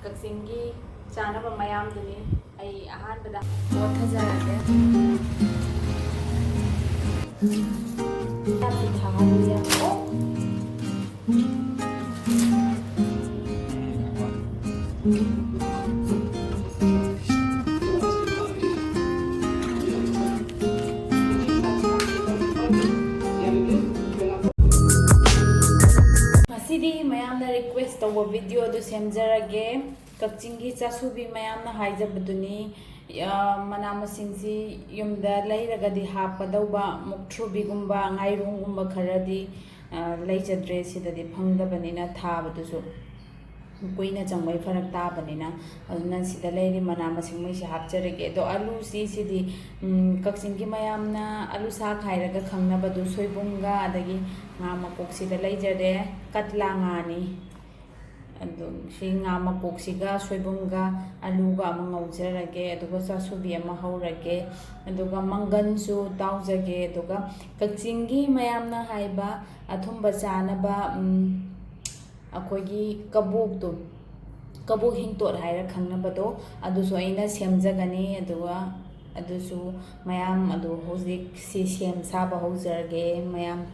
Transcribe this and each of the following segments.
ꯀꯛꯆꯤꯡꯒꯤ ꯆꯥꯅꯕ ꯃꯌꯥꯝꯗꯨꯅꯤ ꯑꯩ ꯑꯍꯥꯟꯕꯗ ꯄꯣꯠ ꯊꯥꯖꯔꯒꯦ ꯉꯁꯤꯗꯤ ꯃꯌꯥꯝꯅ ꯔꯤꯀ꯭ꯋꯦꯁ ꯇꯧꯕ ꯚꯤꯗꯤꯑꯣ ꯑꯗꯨ ꯁꯦꯝꯖꯔꯒꯦ ꯀꯛꯆꯤꯡꯒꯤ ꯆꯥꯁꯨꯕꯤ ꯃꯌꯥꯝꯅ ꯍꯥꯏꯖꯕꯗꯨꯅꯤ ꯃꯅꯥ ꯃꯁꯤꯡꯁꯤ ꯌꯨꯝꯗ ꯂꯩꯔꯒꯗꯤ ꯍꯥꯞꯀꯗꯧꯕ ꯃꯨꯛꯊ꯭ꯔꯨꯕꯤꯒꯨꯝꯕ ꯉꯥꯏꯔꯣꯡꯒꯨꯝꯕ ꯈꯔꯗꯤ ꯂꯩꯖꯗ꯭ꯔꯦ ꯁꯤꯗꯗꯤ ꯐꯪꯗꯕꯅꯤꯅ ꯊꯥꯕꯗꯨꯁꯨ ꯀꯨꯏꯅ ꯆꯪꯕꯩ ꯐꯔꯛ ꯇꯥꯕꯅꯤꯅ ꯑꯗꯨꯅ ꯁꯤꯗ ꯂꯩꯔꯤ ꯃꯅꯥ ꯃꯁꯤꯡ ꯃꯩꯁꯤ ꯍꯥꯞꯆꯔꯒꯦ ꯑꯗꯣ ꯑꯂꯨꯁꯤꯗꯤ ꯀꯛꯆꯤꯡꯒꯤ ꯃꯌꯥꯝꯅ ꯑꯂꯨ ꯁꯥꯛ ꯍꯥꯏꯔꯒ ꯈꯪꯅꯕꯗꯨ ꯁꯣꯏꯕꯨꯝꯒ ꯑꯗꯒꯤ ꯉꯥ ꯃꯀꯣꯛꯁꯤꯗ ꯂꯩꯖꯔꯦ ꯀꯠꯂꯥ ꯉꯥꯅꯤ ꯑꯗꯨ ꯁꯤ ꯉꯥ ꯃꯀꯣꯛꯁꯤꯒ ꯁꯣꯏꯕꯨꯝꯒ ꯑꯂꯨꯒ ꯑꯃ ꯉꯧꯖꯔꯒꯦ ꯑꯗꯨꯒ ꯆꯥꯁꯨꯕꯤ ꯑꯃ ꯍꯧꯔꯒꯦ ꯑꯗꯨꯒ ꯃꯪꯒꯟꯁꯨ ꯇꯥꯎꯖꯒꯦ ꯑꯗꯨꯒ ꯀꯛꯆꯤꯡꯒꯤ ꯃꯌꯥꯝꯅ ꯍꯥꯏꯕ ꯑꯊꯨꯝꯕ ꯆꯥꯅꯕ ꯑꯩꯈꯣꯏꯒꯤ ꯀꯕꯣꯛꯇꯣ ꯀꯕꯣꯛ ꯍꯤꯡꯇꯣꯠ ꯍꯥꯏꯔ ꯈꯪꯅꯕꯗꯣ ꯑꯗꯨꯁꯨ ꯑꯩꯅ ꯁꯦꯝꯖꯒꯅꯤ ꯑꯗꯨꯒ ꯑꯗꯨꯁꯨ ꯃꯌꯥꯝ ꯑꯗꯨ ꯍꯧꯖꯤꯛ ꯁꯤ ꯁꯦꯝ ꯁꯥꯕ ꯍꯧꯖꯔꯒꯦ ꯃꯌꯥꯝ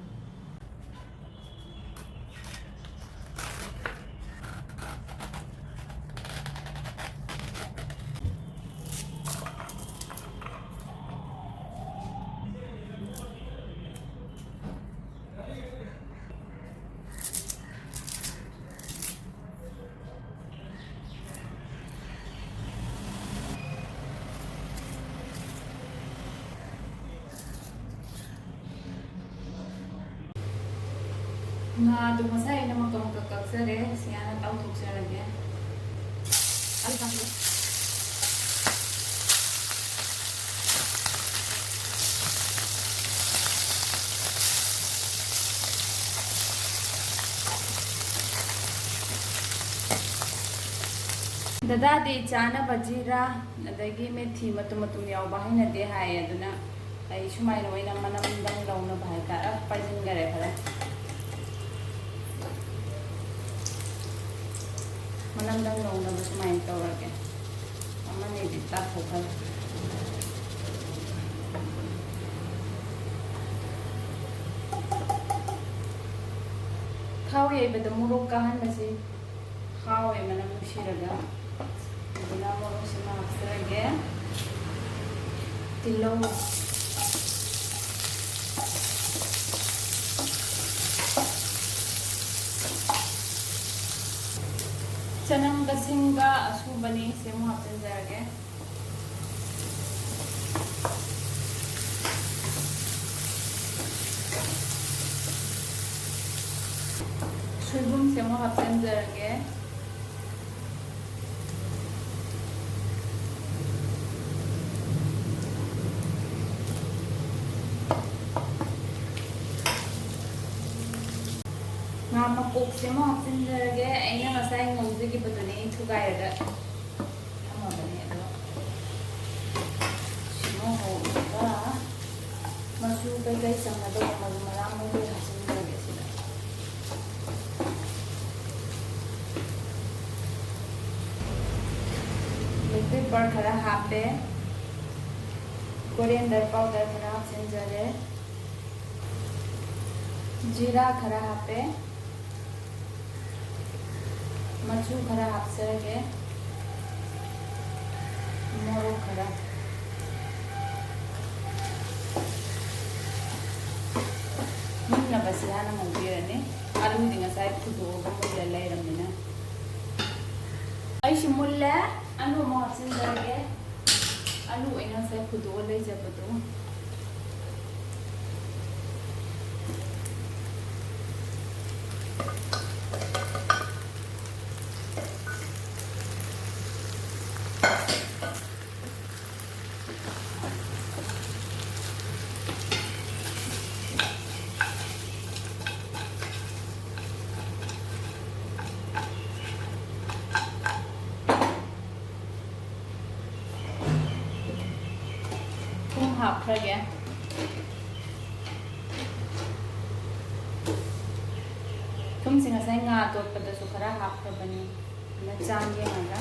ꯉꯥꯗꯨ ꯉꯁꯥꯏ ꯑꯩꯅ ꯃꯀꯛ ꯀꯛꯆꯔꯦ ꯁꯤ ꯍꯥꯟꯅ ꯇꯥꯎꯊꯣꯛꯆꯔꯒꯦ ꯗꯗꯥꯗꯤ ꯆꯥꯅꯕ ꯖꯤꯔꯥ ꯑꯗꯒꯤ ꯃꯦꯊꯤ ꯃꯇꯨꯝ ꯃꯇꯨꯝ ꯌꯥꯎꯕ ꯍꯩꯅꯗꯦ ꯍꯥꯏꯌꯦ ꯑꯗꯨꯅ ꯑꯩ ꯁꯨꯃꯥꯏꯅ ꯑꯣꯏꯅ ꯃꯅꯝꯗꯪ ꯂꯧꯅꯕ ꯍꯥꯏꯇꯥꯔꯦ ꯄꯥꯏꯁꯤꯟꯈꯔꯦ ꯈꯔ ꯃꯅꯝꯗꯪ ꯂꯧꯅꯕ ꯁꯨꯃꯥꯏꯅ ꯇꯧꯔꯒꯦ ꯑꯃꯅꯤꯗꯤ ꯇꯥꯊꯣꯛꯈ꯭ꯔꯦ ꯊꯥꯎ ꯌꯩꯕꯗ ꯃꯣꯔꯣꯛ ꯀꯥꯍꯟꯕꯁꯤ ꯍꯥꯎꯋꯦ ꯃꯅꯝ ꯅꯨꯡꯁꯤꯔꯒ ꯑꯗꯨꯅ ꯃꯣꯔꯣꯛꯁꯤꯃ ꯍꯥꯞꯆꯔꯒꯦ ꯇꯤꯜꯍꯧ ꯆꯅꯝꯒ ꯁꯤꯡꯒ ꯑꯁꯨꯕꯅꯤ ꯁꯤꯃꯨꯛ ꯍꯥꯞꯆꯤꯟꯖꯔꯒꯦ ꯁꯣꯏꯕꯨꯝꯁꯦ ꯑꯃꯨꯛ ꯍꯥꯞꯆꯤꯟꯖꯔꯒꯦ ꯉꯥ ꯃꯀꯣꯛꯁꯦ ꯑꯃꯨꯛ ꯍꯥꯞꯆꯤꯟꯖꯔꯒꯦ ꯑꯩꯅ ꯉꯁꯥꯏ ꯉꯧꯖꯈꯤꯕꯗꯨꯅꯤ ꯊꯨꯒꯥꯏꯔꯒ ꯊꯝꯃꯕꯅꯤ ꯑꯗꯣ ꯁꯤꯃꯨꯛ ꯍꯧꯔꯒ ꯃꯆꯨ ꯀꯩꯀꯩ ꯆꯪꯒꯗꯧꯕ ꯃꯔꯨ ꯃꯔꯥꯡ ꯃꯈꯩ ꯍꯥꯞꯆꯤꯟꯖꯔꯒꯦ ꯁꯤꯗ ꯕ꯭ꯂꯦꯛ ꯄꯦꯄꯔ ꯈꯔ ꯍꯥꯞꯄꯦ ꯀꯣꯔꯤꯌꯦꯟꯗꯔ ꯄꯥꯎꯗꯔ ꯈꯔ ꯍꯥꯞꯆꯤꯟꯖꯔꯦ जीरा खरा हापे मचू खरा हापसरगे मोरोक खरा मुन्नबसी हाना मौबीरने आलूदी ngасai फुदोगा मुल्ले लेरमनिना अइसि मुल्ले आलू मो हापसिनजरगे आलू ओइना ngасai फुदोगा लेजबदो हापख्रगे थुमसे ngасai nga totpadasु khara hapkrabani ꯆꯥꯡ ꯌꯦꯡꯉꯒ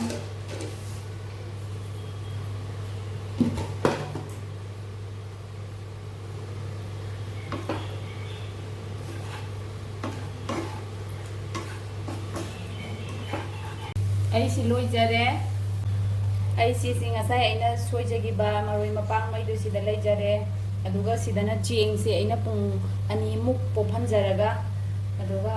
ꯑꯩꯁꯤ ꯂꯣꯏꯖꯔꯦ ꯑꯩꯁꯤ ꯉꯁꯥꯏ ꯑꯩꯅ ꯁꯣꯏꯖꯈꯤꯕ ꯃꯔꯣꯏ ꯃꯄꯥꯡ ꯃꯩꯗꯨ ꯁꯤꯗ ꯂꯩꯖꯔꯦ ꯑꯗꯨꯒ ꯁꯤꯗꯅ ꯆꯦꯡꯁꯤ ꯑꯩꯅ ꯄꯨꯡ 2ꯃꯨꯛ ꯄꯣꯞꯍꯟꯖꯔꯒ ꯑꯗꯨꯒ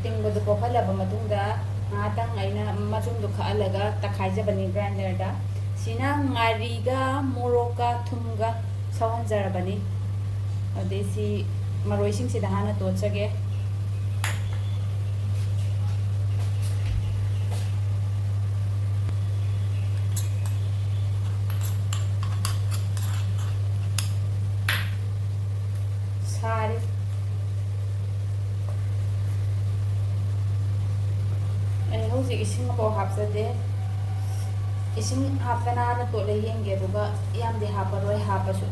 ꯇꯤꯡꯕꯗꯨ ꯄꯣꯞꯍꯜꯂꯕ ꯃꯇꯨꯡꯗ ꯉꯥꯏꯍꯥꯛꯇꯪ ꯑꯩꯅ ꯃꯆꯨꯝꯗꯨ ꯈꯛꯍꯜꯂꯒ ꯇꯛꯈꯥꯏꯖꯕꯅꯤ ꯒ꯭ꯔꯥꯏꯟꯗꯔꯗ ꯁꯤꯅ ꯉꯥꯔꯤꯒ ꯃꯣꯔꯣꯛꯀ ꯊꯨꯝꯒ ꯁꯧꯍꯟꯖꯔꯕꯅꯤ ꯑꯗꯩ ꯁꯤ ꯃꯔꯣꯏꯁꯤꯡꯁꯤꯗ ꯍꯥꯟꯅ ꯇꯣꯠꯆꯒꯦ ꯁꯥꯔꯤ ꯑꯩ ꯍꯧꯖꯤꯛ ꯏꯁꯤꯡ ꯑꯃꯐꯥꯎ ꯍꯥꯞꯆꯗꯦ इसिंग हापना ना तोले येंगे दुगा याम दे हापरोय हापसु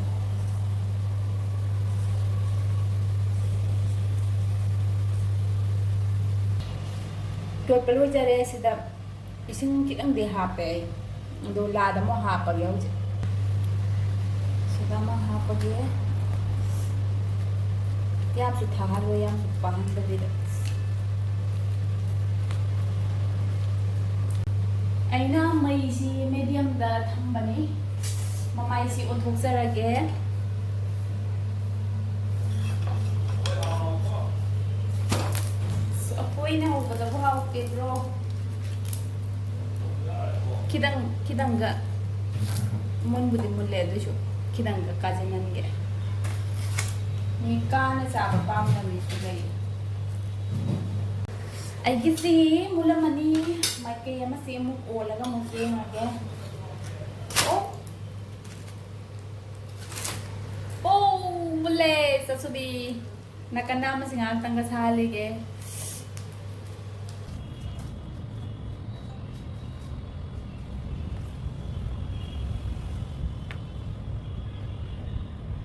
तोपलो जरे सिदा इसिंग किदंग दे हापे दो लादा मो हापगे होजे सिदा मो हापगे याम सु थारो याम सु पाहन बदिदा अना मईसी मीडियम दा थंबनी ममाईसी ओंथोकजरगे अपोइना होबदा भाव केब्रो खिदंगा मुनबुदि मुल्ले दुसु खिदंगा काजिननगे नि काना चाबा पामना मिसु गई अगिसी मुलमनी माइके यमा से मु ओलगा मु से मागे ओ मुले ससुबी nakana masingang tangga salige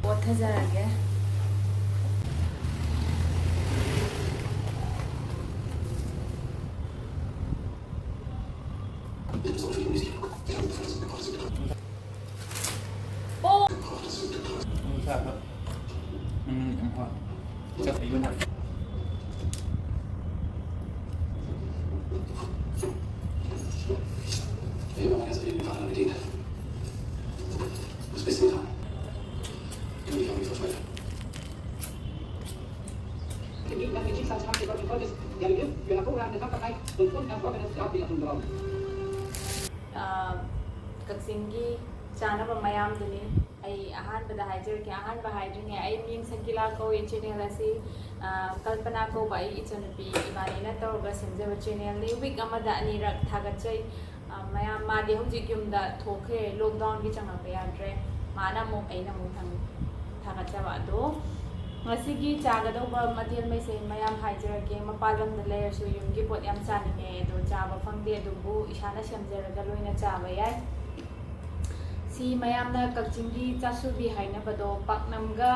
Botha जागे Kakchinggi chanaba mayam duni ai ahan bada hajer ke ahan ba hajringe ai ming sakila ko e channel asi kalpana ko bai ichanupi ibani na tawga senjaba channel ni week amada ani rak thagachai mayam ma de hojik yumda thokhe lockdown gi changa ba yadre mana mo aina mo thang thagachaba do ngasigi chagadauba mathel mai se mayam hajerage mapalam da layersu yumgi pot yam chaninge do chaba phangde dubu isana semjaraga loina chaba yai si mayam na kakchinggi chasubi haina bado paknamga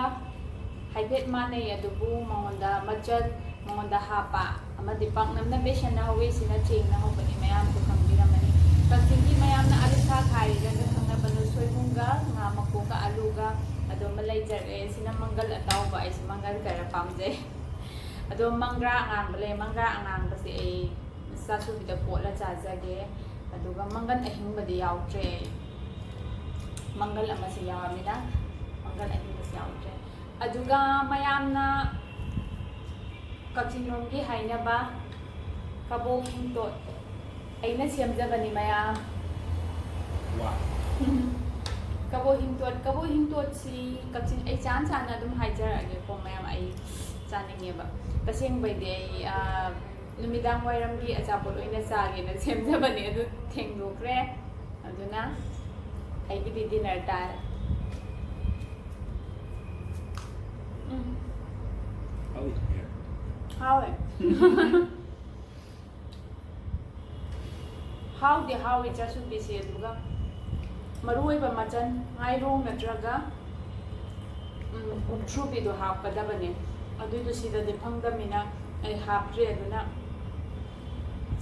haibet mane adubu mongonda machal mongonda hapa amadi paknam na beshan na hawe sina cheng na hobani mayam ko khangbiramani kakchinggi mayam na alisa khai ga khangna banu soibunga nga makoka aluga ado malai jare sina mangal ataw ba is mangal kara pamje ado mangra angang bale mangra angang ba si ai chasubi da potla chajage aduga mangan ahing badi yautre mangal amasi yawamina mangal ahimasi yawtre aduga mayamna kakchingromgi hainaba kabo hingtot aina siamjabani mayam wa kabo hingtot si kakchin ai chan chan adum haijarage ko mayam ai chaningeba paseng baide ai numidang wairamgi achapol oina chage na siamjabani adu thengdokre aduna I give it dinner time. How is here? How? How it just would be said. Marui ba machan, I wrong na draga. True be to have Kadabane. I do to see that the Pangamina I have dread.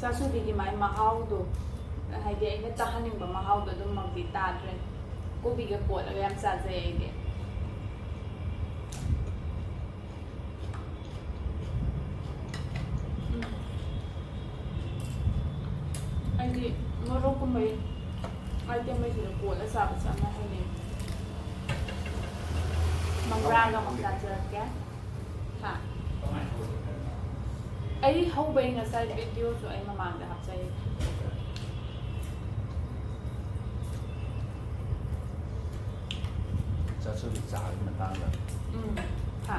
ꯆꯥꯁꯨꯕꯤꯒꯤ ꯃꯥꯏ ꯃꯍꯥꯎꯗꯣ ꯍꯥꯏꯗꯤ ꯑꯩꯅ ꯆꯥꯍꯟꯅꯤꯡꯕ ꯃꯍꯥꯎꯗꯣ ꯑꯗꯨꯃꯛꯇꯤ ꯇꯥꯗ꯭ꯔꯦ ꯀꯣꯕꯤꯒ ꯀꯣꯠꯂꯒ ꯌꯥꯝ ꯆꯥꯖꯩ ꯑꯩꯗꯤ ꯑꯩꯗꯤ ꯃꯣꯔꯣꯛꯀꯨꯝꯕꯩ ꯑꯥꯏꯇꯦꯝꯈꯩꯁꯤꯗ ꯀꯣꯠꯂ ꯆꯥꯕꯁꯦ ꯌꯥꯝꯅ ꯍꯩꯅꯩ ꯃꯪꯒ꯭ꯔꯥꯒ ꯑꯃꯨꯛ ꯆꯥꯖꯔꯛꯀꯦ ꯍꯥ ꯑꯩ ꯍꯧꯕꯩ ꯉꯁꯥꯏ ꯚꯤꯗꯤꯑꯣꯁꯨ ꯑꯩ ꯃꯃꯥꯡꯗ ꯍꯥꯞꯆꯩ ꯆꯥꯁꯨꯕꯤ ꯆꯥꯕꯒꯤ ꯃꯇꯥꯡꯗ ꯍꯥ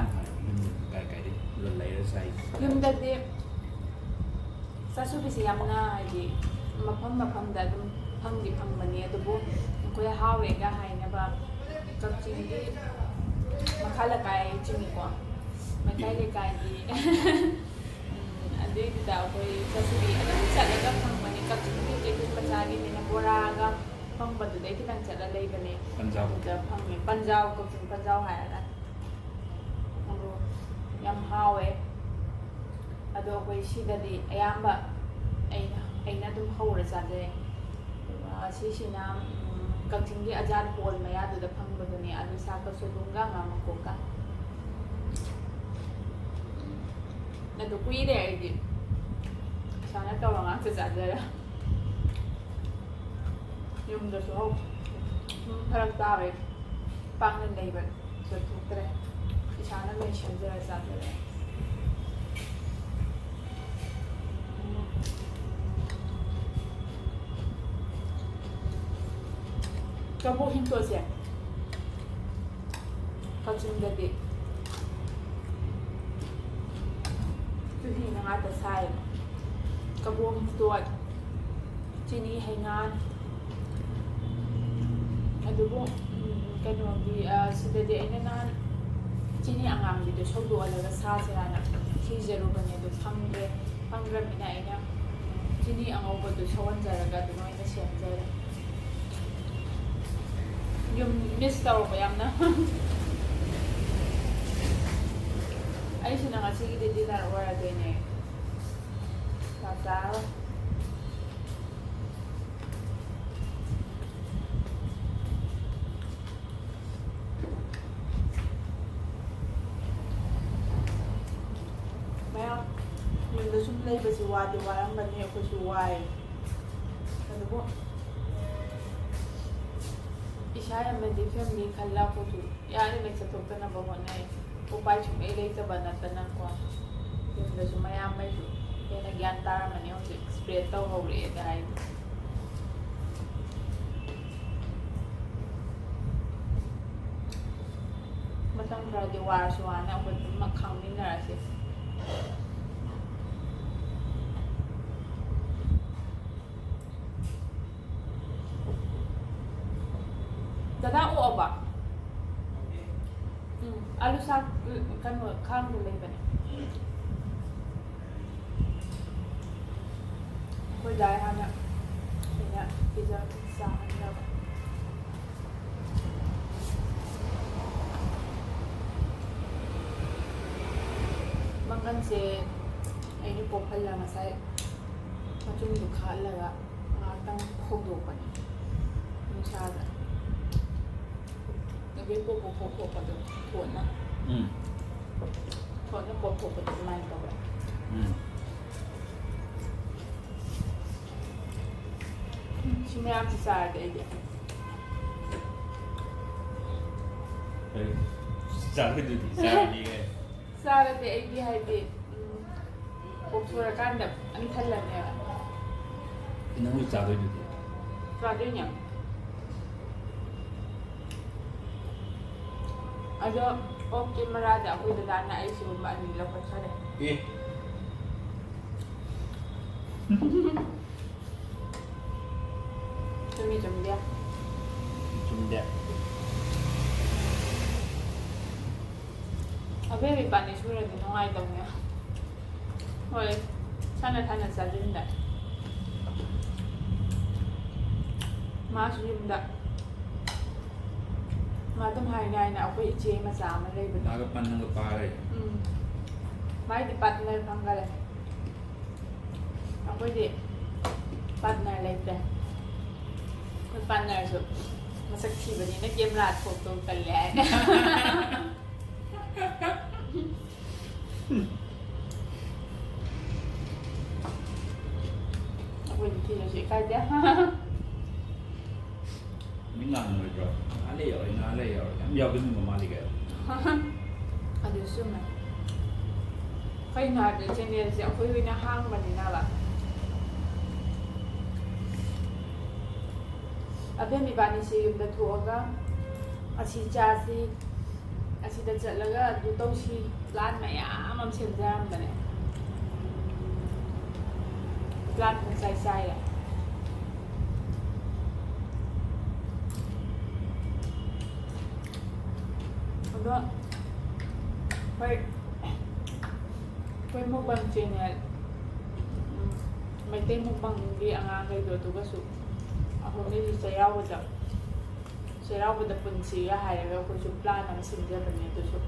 ꯀꯥꯏꯗ ꯂꯩꯔ ꯆꯥꯏ ꯌꯨꯝꯗꯗꯤ ꯆꯥꯁꯨꯕꯤꯁꯦ ꯌꯥꯝꯅ ꯍꯥꯏꯗꯤ ꯃꯐꯝ ꯃꯐꯝꯗ ꯑꯗꯨꯝ ꯐꯪꯗꯤ ꯐꯪꯕꯅꯤ ꯑꯗꯨꯕꯨ ꯑꯩꯈꯣꯏ ꯍꯥꯎꯋꯦꯒ ꯍꯥꯏꯅꯕ ꯀꯛꯆꯤꯡꯒꯤ ꯃꯈꯥ ꯂꯩꯀꯥꯏ ꯆꯤꯡꯉꯤꯀꯣ ꯃꯩꯀꯥꯏ ꯂꯩꯀꯥꯏꯒꯤ ꯑꯗꯨꯏꯗꯨꯗ ꯑꯩꯈꯣꯏ ꯆꯥꯁꯨꯕꯤ ꯑꯗꯨꯝ ꯆꯠꯂꯒ ꯐꯪꯕꯅꯤ ꯀꯛꯆꯤꯡꯒꯤ ꯀꯩꯊꯦꯜ ꯃꯆꯥꯒꯤꯅꯤꯅ ꯕꯣꯔꯥꯒ ꯐꯪꯕꯗꯨꯗꯩ ꯈꯤꯇꯪ ꯆꯠꯂ ꯂꯩꯕꯅꯦ ꯑꯗꯨꯗ ꯐꯪꯉꯦ ꯄꯟꯖꯥꯎ ꯀꯛꯆꯤꯡ ꯄꯟꯖꯥꯎ ꯍꯥꯏꯔꯒ ꯑꯗꯣ ꯌꯥꯝ ꯍꯥꯎꯋꯦ ꯑꯗꯣ ꯑꯩꯈꯣই ꯁꯤꯗꯗꯤ ꯑꯌꯥꯝꯕ ꯑꯩꯅ ꯑꯗꯨꯝ ꯍꯧꯔ ꯆꯥꯖꯩ ꯑꯗꯨꯒ ꯁꯤꯁꯤꯅ ꯀꯛꯆꯤꯡꯒꯤ ꯑꯖꯥꯠ ꯍꯣꯜ ꯃꯌꯥꯗꯨꯗ ꯐꯪꯕꯗꯨꯅꯤ ꯑꯂꯨ ꯁꯥꯛꯀ ꯁꯣꯏꯕꯨꯝꯒ ꯉꯥ ꯃꯀꯣꯛꯀ ꯑꯗꯨ ꯀꯨꯏꯔꯦ ꯑꯩꯗꯤ ꯏꯁꯥꯅ ꯇꯧꯔ ꯉꯥꯛꯇ ꯆꯥꯖꯔꯦ ꯌꯨꯝꯗꯁꯨ ꯐꯔꯛ ꯇꯥꯕꯩ ꯄꯥꯛꯅ ꯂꯩꯕ ꯆꯠꯊꯣꯛꯇ꯭ꯔꯦ ꯏꯁꯥꯅ ꯂꯣꯏ ꯁꯦꯝꯖꯔ ꯆꯥꯖꯔꯦ ꯀꯕꯣꯛ ꯍꯤꯡꯇꯣꯠꯁꯦ ꯀꯛꯆꯤꯡꯗꯗꯤ ꯆꯨꯍꯤꯅ ꯉꯥꯛꯇ ꯁꯥꯏꯌꯦꯕ ꯀꯕꯣꯛ ꯍꯤꯡꯇꯣꯠ ꯆꯤꯅꯤ ꯍꯩꯉꯥꯟ ꯑꯗꯨꯕꯨ ꯀꯩꯅꯣꯒꯤ ꯁꯤꯗꯗꯤ ꯑꯩꯅ ꯅꯍꯥꯟ ꯆꯤꯅꯤ ꯑꯉꯥꯡꯕꯤꯗꯣ ꯁꯧꯗꯣꯛꯍꯜꯂꯒ ꯁꯥꯁꯤꯔꯥꯅ ꯊꯤꯖꯔꯨꯕꯅꯦ ꯑꯗꯨ ꯐꯪꯗ꯭ꯔꯕꯅꯤꯅ ꯑꯩꯅ ꯆꯤꯅꯤ ꯑꯉꯧꯕꯗꯨ ꯁꯧꯍꯟꯖꯔꯒ ꯑꯗꯨꯝ ꯑꯣꯏꯅ ꯁꯦꯝꯖꯔꯦ ꯌꯨꯝ ꯃꯤꯁ ꯇꯧꯔꯛꯄ ꯌꯥꯝꯅ ꯑꯩꯁꯤꯅ ꯉꯁꯤꯒꯤꯗꯤ ꯗꯤꯅꯔ ꯑꯣꯏꯔꯗꯣꯏꯅꯦ ꯆꯥꯛ ꯆꯥꯔꯣꯏ ꯃꯌꯥꯝ ꯌꯨꯝꯗ ꯁꯨꯝ ꯂꯩꯕꯁꯤ ꯋꯥꯗꯤ ꯋꯥꯔꯝꯒꯅꯤ ꯑꯩꯈꯣꯏꯁꯨ ꯋꯥꯏ ꯑꯗꯨꯕꯨ ꯏꯁꯥ ꯑꯃꯗꯤ ꯐꯦꯃꯤꯂꯤ ꯈꯜꯂ ꯑꯩꯈꯣꯏꯁꯨ ꯌꯥꯔꯤꯉꯩ ꯆꯠꯊꯣꯛꯇꯅꯕ ꯍꯣꯠꯅꯩ ꯎꯄꯥꯏ ꯁꯨꯡꯂꯩ ꯂꯩꯇꯕ ꯅꯠꯇꯅꯀꯣ ꯌꯨꯝꯗꯁꯨ ꯃꯌꯥꯝꯈꯩꯁꯨ ꯍꯦꯟꯅ ꯒ꯭ꯌꯥꯟ ꯇꯥꯔꯝꯃꯅꯤ ꯍꯧꯖꯤꯛ ꯁ꯭ꯄ꯭ꯔꯦꯗ ꯇꯧꯍꯧꯔꯛꯑꯦꯒ ꯍꯥꯏꯗꯤ ꯃꯇꯝ ꯈꯔꯗꯤ ꯋꯥꯔꯁꯨ ꯋꯥꯅ ꯑꯩꯈꯣꯏ ꯄꯨꯟꯅ ꯈꯥꯡꯃꯤꯟꯅꯔꯁꯤ ꯗꯗꯥ ꯑꯣꯛꯑꯕ ꯑꯂꯨ ꯁꯥꯛ ꯀꯩꯅꯣ ꯈꯥꯡꯗꯣ ꯂꯩꯕꯅꯦ ꯑꯩꯈꯣꯏ ꯗꯥꯏ ꯍꯥꯟꯅ ꯑꯩꯅ ꯆꯥꯍꯟꯈ꯭ꯔꯕ ꯃꯪꯒꯟꯁꯦ ꯑꯩꯅ ꯄꯣꯞꯍꯜꯂ ꯉꯁꯥꯏ ꯃꯆꯨꯝꯗꯨ ꯈꯥꯍꯜꯂꯒ ꯉꯥꯏꯍꯥꯛꯇꯪ ꯐꯧꯗꯣꯛꯄꯅꯦ ꯅꯨꯡꯁꯥꯗ ꯑꯗꯨꯒꯤ ꯄꯣꯞꯄꯗꯣ ꯊꯣꯠꯅ ꯄꯣꯞꯊꯣꯛꯄꯗꯣ ꯑꯗꯨꯃꯥꯏꯅ ꯇꯧꯋꯦ ꯁꯤ ꯃꯌꯥꯝꯁꯤ ꯆꯥꯔꯗꯤ ꯑꯩꯗꯤ ꯆꯥꯕꯗꯨꯗꯤ ꯆꯥꯔꯅꯤꯌꯦ ꯆꯥꯔꯗꯤ ꯑꯩꯗꯤ ꯍꯥꯏꯗꯤ ꯄꯣꯛꯊꯣꯔꯀꯥꯟꯗ ꯊꯜꯂꯅꯦꯕ ꯅꯪ ꯆꯥꯗꯣꯏꯗꯨꯗꯤ ꯆꯥꯗꯣꯏꯅꯦ ꯑꯗꯣ ꯑꯣꯛꯀꯤ ꯃꯔꯥꯗ ꯑꯩꯈꯣꯏ ꯗꯗꯥꯅ ꯑꯩ ꯁꯤꯒꯨꯝꯕ ꯑꯅꯤ ꯂꯧꯈꯠꯆꯔꯦ ꯆꯨꯝꯃꯤ ꯆꯨꯝꯗꯦ ꯆꯨꯝꯗꯦ ꯑꯕꯦꯕ ꯏꯕꯥꯅꯤ ꯁꯨꯔꯗꯤ ꯅꯨꯡꯉꯥꯏꯇꯧꯅꯦ ꯍꯣꯏ ꯁꯥꯟꯅ ꯆꯥꯁꯤꯟꯗ ꯃꯥꯁꯨ ꯌꯨꯝꯗ ꯃꯥ ꯑꯗꯨꯝ ꯍꯥꯏꯅ ꯑꯩꯈꯣꯏ ꯏꯆꯦ ꯃꯆꯥ ꯑꯃ ꯂꯩꯕꯅꯤ ꯃꯥꯒ ꯄꯟꯅꯒ ꯄꯥꯔꯦ ꯃꯥꯏꯗꯤ ꯄꯥꯔꯠꯅꯔ ꯐꯪꯈꯔꯦ ꯑꯩꯈꯣꯏꯗꯤ ꯄꯥꯔꯠꯅꯔ ꯂꯩꯇ꯭ꯔꯦ ꯑꯩꯈꯣꯏ ꯄꯥꯔꯠꯅꯔꯁꯨ ꯃꯁꯛ ꯊꯤꯕꯅꯤꯅ ꯀꯦꯃꯦꯔꯥ ꯊꯣꯛꯇꯧ ꯇꯜꯂꯦ ꯍꯥꯏ ꯑꯩꯈꯣꯏꯗꯤ ꯊꯤꯔꯁꯨ ꯏꯀꯥꯏꯗꯦ ꯃꯤ ꯉꯥꯡꯉꯣꯏꯗ꯭ꯔꯣ ꯉꯥ ꯂꯩ ꯌꯥꯎꯔꯦ ꯉꯥ ꯂꯩ ꯌꯥꯎꯔꯦ ꯌꯥꯝ ꯌꯥꯎꯗꯣꯏꯅꯤ ꯃꯥꯜꯂꯤ ꯀꯩꯅꯣ ꯑꯗꯨꯁꯨ ꯆꯨꯝꯃꯦ ꯀꯩꯅꯣ ꯍꯥꯏꯕꯗ ꯆꯦꯅꯦꯜꯁꯦ ꯑꯩꯈꯣꯏ ꯑꯣꯏꯅ ꯍꯥꯡꯕꯅꯤꯅꯕ ꯑꯕꯦꯝ ꯏꯕꯥꯅꯤꯁꯤ ꯌꯨꯝꯗ ꯊꯣꯛꯑꯒ ꯑꯁꯤ ꯆꯥꯁꯤ ꯑꯁꯤꯗ ꯆꯠꯂꯒ ꯑꯗꯨ ꯇꯧꯁꯤ ꯄ꯭ꯂꯥꯟ ꯃꯌꯥꯝ ꯑꯃ ꯁꯦꯝꯖꯔꯝꯕꯅꯦ ꯄ꯭ꯂꯥꯟ ꯄꯨꯡꯆꯥꯏ ꯆꯥꯏꯔꯦ ꯑꯗꯣ ꯑꯩꯈꯣꯏ ꯃꯨꯛꯕꯥꯡ ꯆꯦꯅꯦꯜ ꯃꯩꯇꯩ ꯃꯨꯛꯕꯥꯡꯒꯤ ꯑꯉꯥꯡꯈꯩꯗꯣ ꯑꯗꯨꯒꯁꯨ ꯑꯩꯈꯣꯏꯒꯤ ꯆꯩꯔꯥꯎꯕꯗ ꯄꯨꯟꯁꯤꯒ ꯍꯥꯏꯔꯒ ꯑꯩꯈꯣꯏꯁꯨ ꯄ꯭ꯂꯥꯟ ꯑꯃ ꯁꯤꯟꯖꯕꯅꯦ ꯑꯗꯨꯁꯨ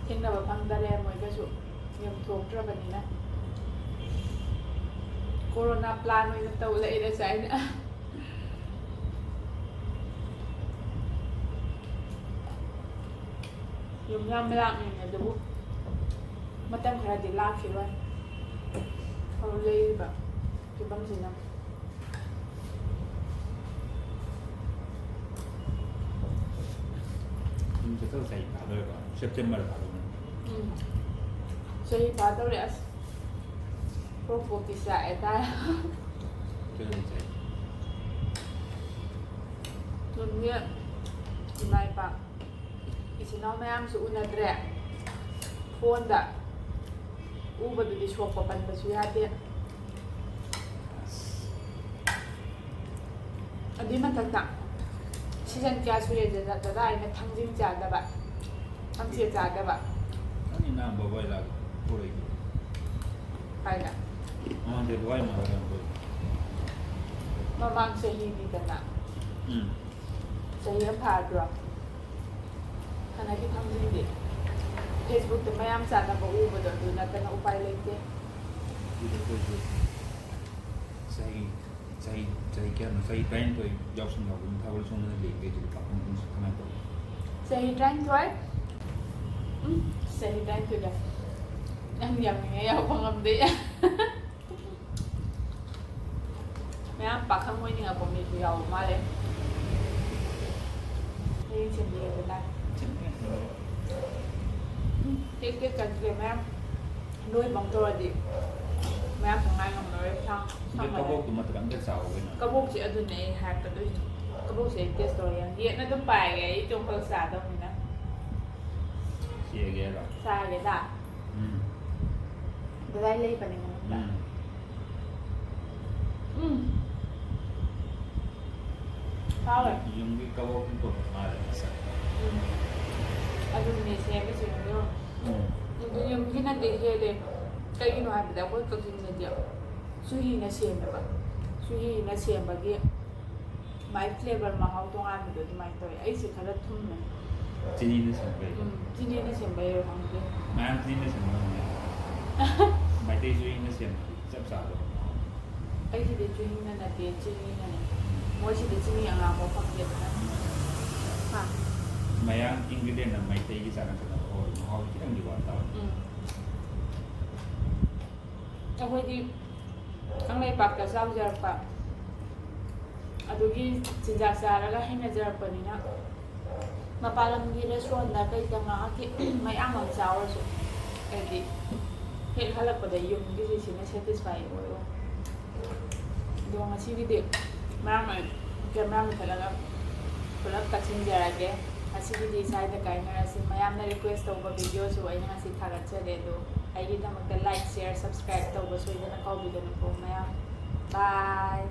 ꯊꯦꯡꯅꯕ ꯐꯪꯗꯔꯦ ꯃꯣꯏꯒꯁꯨ ꯌꯨꯝ ꯊꯣꯛꯇ꯭ꯔꯕꯅꯤꯅ ꯀꯣꯔꯣꯅꯥ ꯄ꯭ꯂꯥꯟ ꯑꯣꯏꯅ ꯇꯧ ꯂꯩꯔꯁꯦ ꯑꯩꯅ ꯌꯨꯝ ꯌꯥꯝ ꯂꯥꯛꯅꯤꯡꯉꯦ ꯑꯗꯨꯕꯨ ꯃꯇꯝ ꯈꯔꯗꯤ ꯂꯥꯛꯈꯤꯔꯣꯏ ꯍꯧꯖꯤꯛ ꯂꯩꯔꯤꯕ ꯐꯤꯕꯝꯁꯤꯅ ꯌꯨꯝ ꯆꯠꯇꯧ ꯆꯍꯤ ꯐꯥꯗꯣꯏꯔꯦꯀꯣ ꯁꯦꯞꯇꯦꯝꯕꯔ ꯐꯥꯗꯣꯏꯅꯤ ꯆꯍꯤ ꯐꯥꯗꯧꯔꯦ ꯑꯁ ꯄꯣꯛꯄꯣꯛꯇꯤ ꯆꯥꯛꯑꯦ ꯇꯥꯔꯦ ꯀꯩꯅꯣ ꯆꯍꯤ ꯌꯨꯝꯒꯤ ꯏꯃꯥ ꯏꯄꯥ ꯏꯆꯤꯟ ꯏꯅꯥꯎ ꯃꯌꯥꯝꯁꯨ ꯎꯅꯗ꯭ꯔꯦ ꯐꯣꯟꯗ ꯎꯕꯗꯨꯗꯤ ꯁꯣꯛꯄ ꯄꯟꯕꯁꯨ ꯌꯥꯗꯦ ꯑꯗꯨꯏ ꯃꯊꯛꯇ ꯁꯤꯖꯟ ꯀꯌꯥ ꯁꯨꯔꯦ ꯗꯗꯥ ꯑꯩꯅ ꯊꯥꯡꯖꯤꯡ ꯆꯥꯗꯕ ꯊꯝꯆꯦꯠ ꯆꯥꯗꯕ ꯅꯪꯒꯤ ꯅꯍꯥꯟ ꯕꯕꯥꯏ ꯂꯥꯛ ꯄꯨꯔꯛꯏꯗꯣ ꯍꯥꯏꯅ ꯃꯃꯥꯡꯗ ꯕꯕꯥꯏ ꯃꯥꯒ ꯃꯃꯥꯡ ꯆꯍꯤꯅꯤꯗꯅ ꯆꯍꯤ ꯑꯃ ꯐꯥꯗ꯭ꯔꯣ ꯍꯟꯗꯛꯀꯤ ꯊꯥꯡꯖꯤꯡꯗꯤ ꯐꯦꯁꯕꯨꯛꯇ ꯃꯌꯥꯝ ꯆꯥꯅꯕ ꯎꯕꯗꯣ ꯑꯗꯨ ꯅꯠꯇꯅ ꯎꯄꯥꯏ ꯂꯩꯇꯦꯆꯍꯤ ꯀꯌꯥꯅꯣ ꯆꯍꯤ 19 ꯌꯥꯎꯁꯟꯅꯕ ꯊꯥꯕꯜ ꯆꯣꯡꯗꯅ ꯂꯩꯕꯩꯗꯨꯗꯤ ꯀꯃꯥꯏꯅ ꯇꯧꯋꯤ ꯆꯍꯤ 19 ꯆꯍꯤ 19ꯒ ꯌꯥꯝ ꯌꯥꯝꯅꯤꯡꯉꯦ ꯌꯥꯎꯕ ꯉꯝꯗꯦ ꯃꯌꯥꯝ ꯄꯥꯈꯪ ꯑꯣꯏꯅꯤꯡꯉꯛꯄ ꯃꯤꯁꯨ ꯌꯥꯎꯕ ꯃꯥꯜꯂꯦ ꯍꯌꯦꯡ ꯁꯦꯝꯕꯤꯔꯒ ꯇꯥꯏ ꯇꯦꯛ ꯇꯦꯛ ꯆꯠꯈ꯭ꯔꯦ ꯃꯌꯥꯝ ꯂꯣꯏꯕ ꯇꯧꯔꯗꯤ ꯃꯌꯥꯝ ꯉꯥꯏ ꯉꯝꯃꯔꯣꯏ ꯀꯕꯣꯛꯇꯨ ꯃꯇꯝ ꯑꯝꯇ ꯆꯥꯎ ꯀꯩꯅꯣ ꯀꯕꯣꯛꯁꯦ ꯑꯗꯨꯅꯦ ꯑꯩ ꯍꯥꯏꯔꯛꯀꯗꯣꯏꯁꯦ ꯀꯕꯣꯛꯁꯦ ꯑꯩ ꯇꯦꯁ ꯇꯧꯔ ꯌꯦꯠꯅ ꯑꯗꯨꯝ ꯄꯥꯏꯒꯦ ꯑꯩ ꯏꯇꯣꯝꯈꯛ ꯆꯥꯗꯧꯅꯤꯅ ꯆꯦꯒꯦꯔꯣ ꯆꯥꯒꯦꯗ ꯀꯗꯥꯏ ꯂꯩꯕꯅꯦ ꯃꯉꯣꯟꯗ ꯍꯥꯎꯋꯦ ꯌꯨꯝꯒꯤ ꯀꯕꯣꯛ ꯄꯨꯊꯣꯛꯄ ꯃꯥꯜꯂꯦ ꯉꯁꯥꯏ ꯑꯗꯨꯅꯦ ꯁꯦꯝꯃꯤꯁꯦ ꯌꯨꯝꯒꯤꯅꯗꯤ ꯍꯦꯜꯂꯦ ꯀꯩꯒꯤꯅꯣ ꯍꯥꯏꯕꯗ ꯑꯩꯈꯣꯏ ꯀꯛꯆꯤꯡꯗꯗꯤ ꯆꯨꯍꯤꯅ ꯁꯦꯝꯃꯦꯕ ꯆꯨꯍꯤꯅ ꯁꯦꯝꯕꯒꯤ ꯃꯥꯏ ꯐ꯭ꯂꯦꯕꯔ ꯃꯍꯥꯎ ꯇꯣꯉꯥꯟꯕꯗꯣ ꯑꯗꯨꯃꯥꯏꯅ ꯇꯧꯋꯦ ꯑꯩꯁꯦ ꯈꯔ ꯊꯨꯝꯃꯦ ꯆꯤꯅꯤꯅ ꯁꯦꯝꯕꯩ ꯆꯤꯅꯤꯅ ꯁꯦꯝꯕꯩꯔꯣ ꯈꯪꯗꯦ ꯃꯌꯥꯝ ꯆꯤꯅꯤꯅ ꯁꯦꯝꯕ ꯃꯩꯇꯩ ꯆꯨꯍꯤꯅ ꯁꯦꯝꯕꯗꯤ ꯆꯞ ꯆꯥꯕ ꯑꯩꯁꯤꯗꯤ ꯆꯨꯍꯤꯅ ꯅꯠꯇꯦ ꯆꯤꯅꯤꯅꯅꯦ ꯃꯣꯏꯁꯤꯗꯤ ꯆꯤꯅꯤ ꯑꯉꯥꯡꯕ ꯐꯪꯗꯦꯗꯅ ꯃꯌꯥꯝ ꯏꯟꯒ꯭ꯔꯤꯗꯤꯌꯦꯟ ꯃꯩꯇꯩꯒꯤ ꯆꯥꯅ ꯈꯠꯅꯕ ꯍꯣꯏ ꯃꯍꯥꯎ ꯈꯤꯇꯪꯗꯤ ꯋꯥꯠꯇꯕ ꯑꯩꯈꯣꯏꯗꯤ ꯀꯪꯂꯩꯄꯥꯛꯇ ꯆꯥꯎꯖꯔꯛꯄ ꯑꯗꯨꯒꯤ ꯆꯤꯟꯖꯥꯛ ꯆꯥꯔꯒ ꯍꯩꯅꯖꯔꯛꯄꯅꯤꯅ ꯃꯄꯥꯟ ꯂꯝꯒꯤ ꯔꯦꯁꯇꯨꯔꯦꯟꯗ ꯀꯩꯗ ꯉꯥꯏꯍꯥꯛꯀꯤ ꯃꯌꯥꯝ ꯑꯃ ꯆꯥꯎꯔꯁꯨ ꯍꯥꯏꯗꯤ ꯍꯦꯛ ꯍꯜꯂꯛꯄꯗ ꯌꯨꯝꯒꯤꯁꯤ ꯁꯤꯅ ꯁꯦꯇꯤꯁꯐꯥꯏ ꯑꯣꯏꯔꯣ ꯑꯗꯣ ꯉꯁꯤꯒꯤꯗꯤ ꯃꯌꯥꯝ ꯀꯦꯃꯦꯔꯥ ꯃꯨꯊꯠꯂꯒ ꯄꯨꯂꯞ ꯀꯛꯆꯤꯡꯖꯔꯒꯦ ꯉꯁꯤꯒꯤꯗꯤ ꯁ꯭ꯋꯥꯏꯗ ꯀꯥꯏꯅꯔꯁꯤ ꯃꯌꯥꯝꯅ ꯔꯤꯀ꯭ꯋꯦꯁ ꯇꯧꯕ ꯚꯤꯗꯤꯑꯣꯁꯨ ꯑꯩꯅ ꯉꯁꯤ ꯊꯥꯒꯠꯆꯔꯦ ꯑꯗꯣ ꯑꯩꯒꯤꯗꯃꯛꯇ ꯂꯥꯏꯛ ꯁꯤꯌꯔ ꯁꯕꯁꯀ꯭ꯔꯥꯏꯕ ꯇꯧꯕ ꯁꯣꯏꯗꯅ ꯀꯥꯎꯕꯤꯒꯅꯨꯀꯣ ꯃꯌꯥꯝ ꯕꯥꯏ